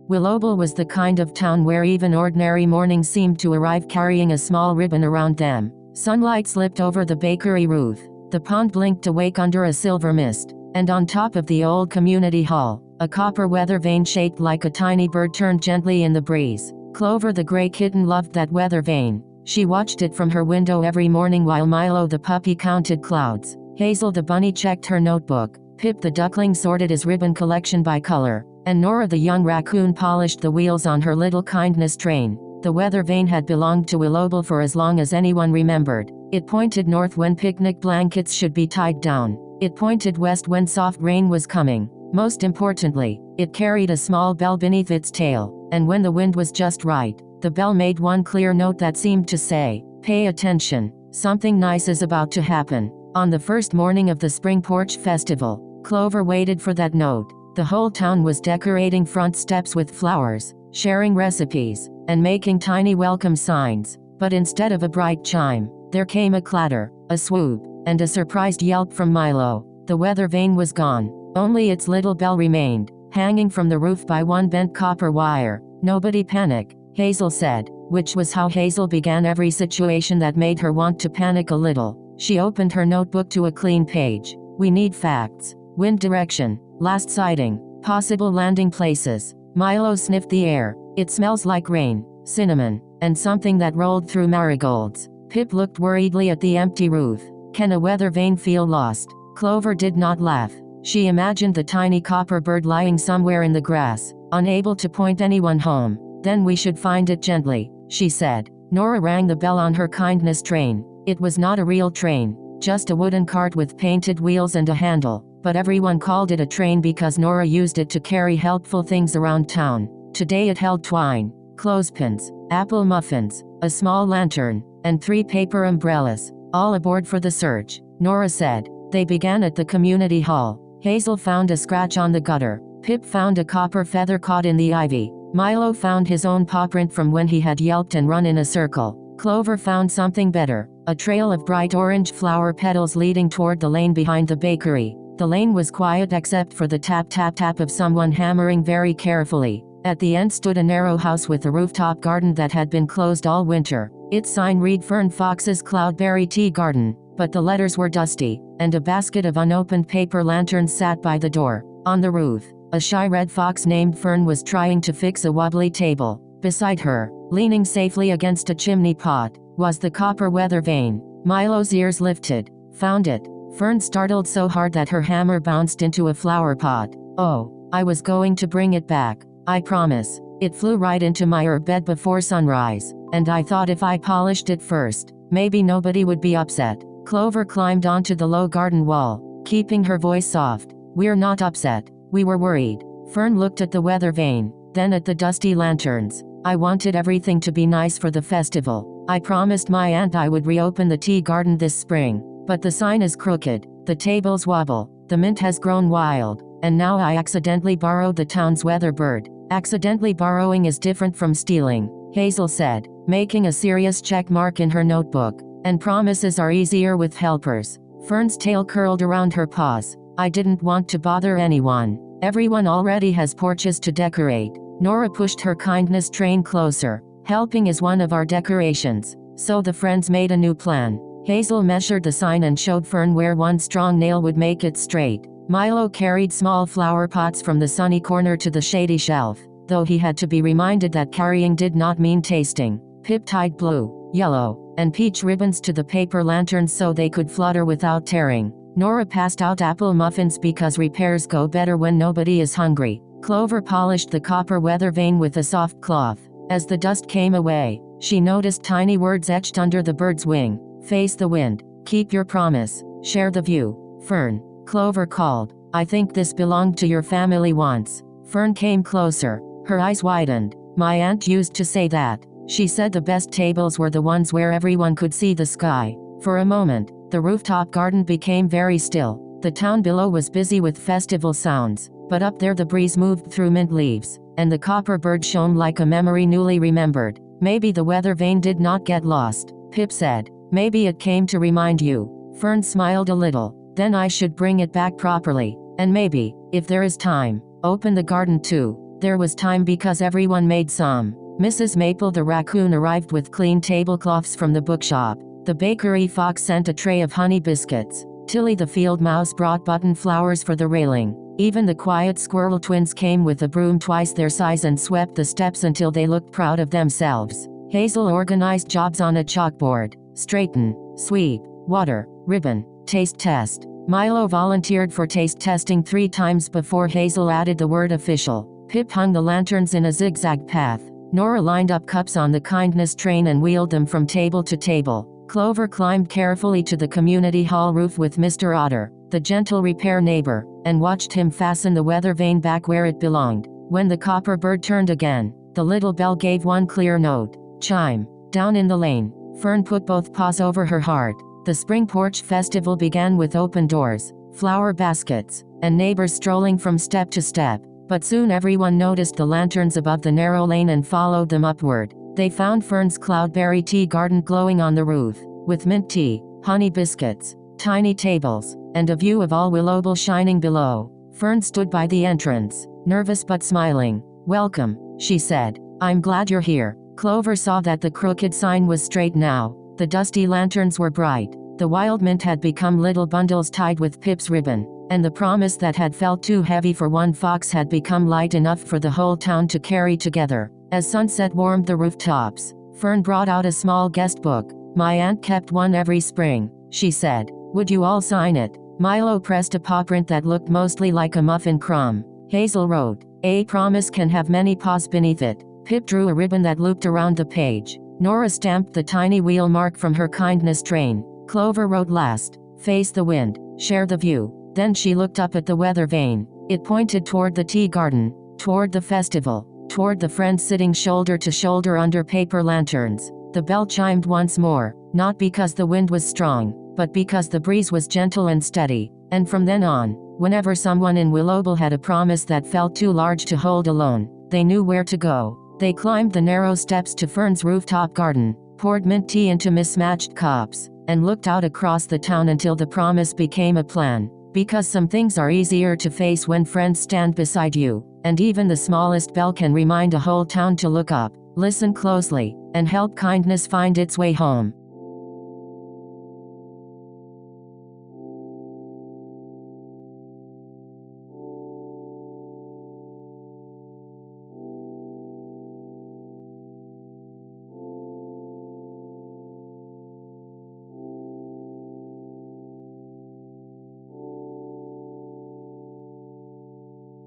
Willowbell was the kind of town where even ordinary mornings seemed to arrive carrying a small ribbon around them. Sunlight slipped over the bakery roof. The pond blinked awake under a silver mist. And on top of the old community hall, a copper weather vane shaped like a tiny bird turned gently in the breeze. Clover the gray kitten loved that weather vane. She watched it from her window every morning while Milo the puppy counted clouds. Hazel the bunny checked her notebook. Pip the duckling sorted his ribbon collection by color. And Nora the young raccoon polished the wheels on her little kindness train. The weather vane had belonged to Willowbell for as long as anyone remembered. It pointed north when picnic blankets should be tied down. It pointed west when soft rain was coming. Most importantly, it carried a small bell beneath its tail, and when the wind was just right, the bell made one clear note that seemed to say, "Pay attention, something nice is about to happen." On the first morning of the Spring Porch Festival, Clover waited for that note. The whole town was decorating front steps with flowers, sharing recipes, and making tiny welcome signs. But instead of a bright chime, there came a clatter, a swoop, and a surprised yelp from Milo. The weather vane was gone. Only its little bell remained, hanging from the roof by one bent copper wire. "Nobody panic," Hazel said, which was how Hazel began every situation that made her want to panic a little. She opened her notebook to a clean page. "We need facts. Wind direction, last sighting, possible landing places." Milo sniffed the air. "It smells like rain, cinnamon, and something that rolled through marigolds." Pip looked worriedly at the empty roof. "Can a weather vane feel lost?" Clover did not laugh. She imagined the tiny copper bird lying somewhere in the grass, unable to point anyone home. "Then we should find it gently," she said. Nora rang the bell on her kindness train. It was not a real train, just a wooden cart with painted wheels and a handle, but everyone called it a train because Nora used it to carry helpful things around town. Today it held twine, clothespins, apple muffins, a small lantern, and 3 paper umbrellas. "All aboard for the search," Nora said. They began at the community hall. Hazel found a scratch on the gutter. Pip found a copper feather caught in the ivy. Milo found his own paw print from when he had yelped and run in a circle. Clover found something better, a trail of bright orange flower petals leading toward the lane behind the bakery. The lane was quiet except for the tap-tap-tap of someone hammering very carefully. At the end stood a narrow house with a rooftop garden that had been closed all winter. Its sign read Fern Fox's Cloudberry Tea Garden, but the letters were dusty, and a basket of unopened paper lanterns sat by the door. On the roof, a shy red fox named Fern was trying to fix a wobbly table. Beside her, leaning safely against a chimney pot, was the copper weather vane. Milo's ears lifted. "Found it." Fern startled so hard that her hammer bounced into a flower pot. "Oh, I was going to bring it back. I promise. It flew right into my herb bed before sunrise, and I thought if I polished it first, maybe nobody would be upset." Clover climbed onto the low garden wall, keeping her voice soft. "We're not upset. We were worried." Fern looked at the weather vane, then at the dusty lanterns. "I wanted everything to be nice for the festival. I promised my aunt I would reopen the tea garden this spring. But the sign is crooked, the tables wobble, the mint has grown wild, and now I accidentally borrowed the town's weather bird." "Accidentally borrowing is different from stealing," Hazel said, making a serious check mark in her notebook. "And promises are easier with helpers." Fern's tail curled around her paws. "I didn't want to bother anyone. Everyone already has porches to decorate." Nora pushed her kindness train closer. "Helping is one of our decorations." So the friends made a new plan. Hazel measured the sign and showed Fern where one strong nail would make it straight. Milo carried small flower pots from the sunny corner to the shady shelf, though he had to be reminded that carrying did not mean tasting. Pip tied blue, yellow, and peach ribbons to the paper lanterns so they could flutter without tearing. Nora passed out apple muffins because repairs go better when nobody is hungry. Clover polished the copper weather vane with a soft cloth. As the dust came away, she noticed tiny words etched under the bird's wing. "Face the wind, keep your promise, share the view." "Fern," Clover called, "I think this belonged to your family once." Fern came closer. Her eyes widened. "My aunt used to say that. She said the best tables were the ones where everyone could see the sky." For a moment, the rooftop garden became very still. The town below was busy with festival sounds, but up there the breeze moved through mint leaves, and the copper bird shone like a memory newly remembered. "Maybe the weather vane did not get lost," Pip said. "Maybe it came to remind you." Fern smiled a little. "Then I should bring it back properly. And maybe, if there is time, open the garden too." There was time because everyone made some. Mrs. Maple the raccoon arrived with clean tablecloths from the bookshop. The bakery fox sent a tray of honey biscuits. Tilly the field mouse brought button flowers for the railing. Even the quiet squirrel twins came with a broom twice their size and swept the steps until they looked proud of themselves. Hazel organized jobs on a chalkboard. Straighten, sweep, water, ribbon, taste test. Milo volunteered for taste testing 3 times before Hazel added the word official. Pip hung the lanterns in a zigzag path. Nora lined up cups on the kindness train and wheeled them from table to table. Clover climbed carefully to the community hall roof with Mr. Otter, the gentle repair neighbor, and watched him fasten the weather vane back where it belonged. When the copper bird turned again, the little bell gave one clear note. Chime. Down in the lane, Fern put both paws over her heart. The spring porch festival began with open doors, flower baskets, and neighbors strolling from step to step. But soon everyone noticed the lanterns above the narrow lane and followed them upward. They found Fern's cloudberry tea garden glowing on the roof, with mint tea, honey biscuits, tiny tables, and a view of all Willowbell shining below. Fern stood by the entrance, nervous but smiling. "Welcome," she said. "I'm glad you're here." Clover saw that the crooked sign was straight now. The dusty lanterns were bright. The wild mint had become little bundles tied with Pip's ribbon, and the promise that had felt too heavy for one fox had become light enough for the whole town to carry together. As sunset warmed the rooftops, Fern brought out a small guest book. "My aunt kept one every spring," she said. "Would you all sign it?" Milo pressed a paw print that looked mostly like a muffin crumb. Hazel wrote, "A promise can have many paws beneath it." Pip drew a ribbon that looped around the page. Nora stamped the tiny wheel mark from her kindness train. Clover wrote last, "Face the wind, share the view." Then she looked up at the weather vane. It pointed toward the tea garden, toward the festival, toward the friends sitting shoulder to shoulder under paper lanterns. The bell chimed once more, not because the wind was strong, but because the breeze was gentle and steady. And from then on, whenever someone in Willowbell had a promise that felt too large to hold alone, they knew where to go. They climbed the narrow steps to Fern's rooftop garden, poured mint tea into mismatched cups, and looked out across the town until the promise became a plan. Because some things are easier to face when friends stand beside you, and even the smallest bell can remind a whole town to look up, listen closely, and help kindness find its way home.